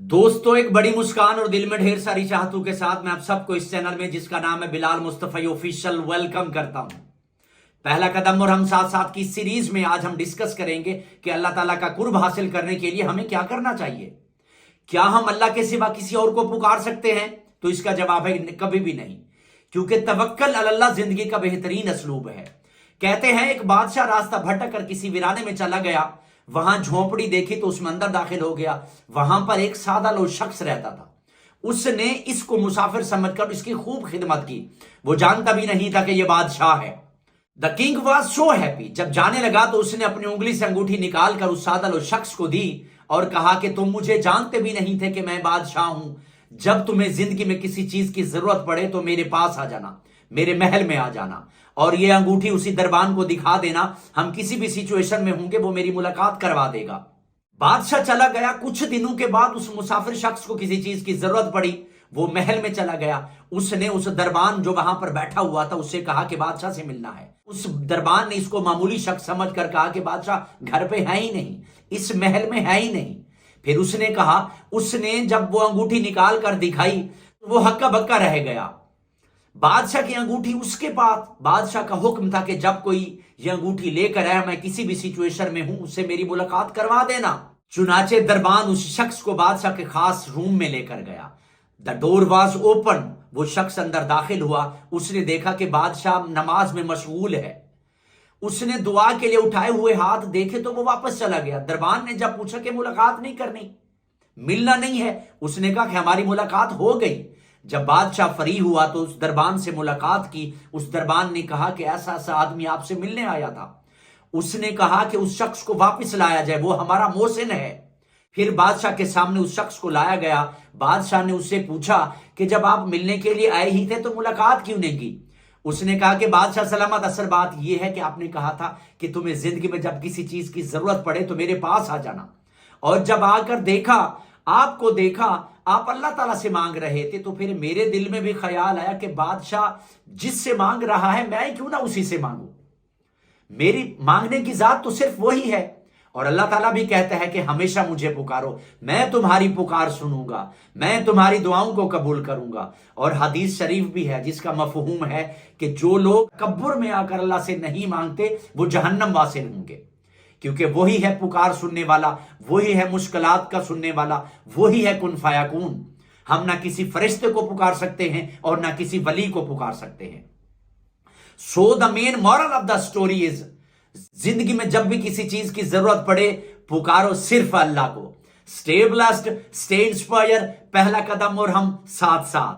दोस्तों, एक बड़ी मुस्कान और दिल में ढेर सारी चाहतों के साथ मैं आप सबको इस चैनल में, जिसका नाम है बिलाल मुस्तफी ऑफिशियल, वेलकम करता हूं। पहला कदम और हम साथ साथ की सीरीज में आज हम डिस्कस करेंगे कि अल्लाह ताला का कुर्ब हासिल करने के लिए हमें क्या करना चाहिए। क्या हम अल्लाह के सिवा किसी और को पुकार सकते हैं? तो इसका जवाब है कभी भी नहीं, क्योंकि तवक्कल अल्लाह जिंदगी का बेहतरीन असलूब है। कहते हैं एक बादशाह रास्ता भटक कर किसी वीराने में चला गया, वहां झोपड़ी देखी तो उसमें अंदर दाखिल हो गया। वहां पर एक सादा लो शख्स रहता था। उसने इसको मुसाफिर समझकर इसकी खूब खिदमत की। वो जानता भी नहीं था कि यह बादशाह है। The king was so happy. जब जाने लगा तो उसने अपनी उंगली से अंगूठी निकालकर उस सादा लो शख्स को दी और कहा कि तुम मुझे जानते भी नहीं थे कि मैं बादशाह हूं। जब तुम्हें जिंदगी में किसी चीज की जरूरत पड़े तो मेरे पास आ जाना, मेरे महल में आ जाना और ये अंगूठी उसी दरबान को दिखा देना। हम किसी भी सिचुएशन में होंगे, वो मेरी मुलाकात करवा देगा। बादशाह चला गया। कुछ दिनों के बाद उस मुसाफिर शख्स को किसी चीज की जरूरत पड़ी। वो महल में चला गया। उसने उस दरबान जो वहां पर बैठा हुआ था उससे कहा कि बादशाह से मिलना है। उस दरबान ने इसको मामूली शख्स समझकर कहा कि बादशाह घर पे है ही नहीं, इस महल में है ही नहीं। फिर उसने कहा, उसने जब वो अंगूठी निकाल कर दिखाई तो वो हक्का बक्का रह गया। बादशाह की अंगूठी उसके पास। बादशाह का हुक्म था कि जब कोई ये अंगूठी लेकर आया, मैं किसी भी सिचुएशन में हूं, उससे मेरी मुलाकात करवा देना। चुनाचे दरबान उस शख्स को बादशाह के खास रूम में लेकर गया। The door was open. वो शख्स अंदर दाखिल हुआ। उसने देखा कि बादशाह नमाज में मशगूल है। उसने दुआ के लिए उठाए हुए हाथ देखे तो वो वापस चला गया। दरबान ने जब पूछा कि मुलाकात नहीं करनी, मिलना नहीं है, उसने कहा कि हमारी मुलाकात हो गई। जब बादशाह फरी हुआ तो उस दरबान से मुलाकात की। उस दरबान ने कहा कि ऐसा ऐसा आदमी आपसे मिलने आया था। उसने कहा कि उस शख्स को वापस लाया जाए, वो हमारा मोहसिन है। फिर बादशाह के सामने उस शख्स को लाया गया। बादशाह ने उससे पूछा कि जब आप मिलने के लिए आए ही थे तो मुलाकात क्यों नहीं की? उसने कहा कि बादशाह सलामत, असल बात यह है कि आपने कहा था कि तुम्हें जिंदगी में जब किसी चीज की जरूरत पड़े तो मेरे पास आ जाना। और जब आकर देखा, आपको देखा, आप अल्लाह ताला से मांग रहे थे, तो फिर मेरे दिल में भी ख्याल आया कि बादशाह जिससे मांग रहा है मैं क्यों ना उसी से मांगू। मेरी मांगने की जात तो सिर्फ वही है। और अल्लाह ताला भी कहता है कि हमेशा मुझे पुकारो, मैं तुम्हारी पुकार सुनूंगा, मैं तुम्हारी दुआओं को कबूल करूंगा। और हदीस शरीफ भी है जिसका मफहूम है कि जो लोग तकब्बुर में आकर अल्लाह से नहीं मांगते वो जहन्नम वासिल होंगे, क्योंकि वही है पुकार सुनने वाला, वही है मुश्किलात का सुनने वाला, वही है कुन फयाकून। हम ना किसी फरिश्ते को पुकार सकते हैं और ना किसी वली को पुकार सकते हैं। So the main moral of the story is, जिंदगी में जब भी किसी चीज की जरूरत पड़े पुकारो सिर्फ अल्लाह को। Stay blessed, stay inspire. पहला कदम और हम साथ साथ।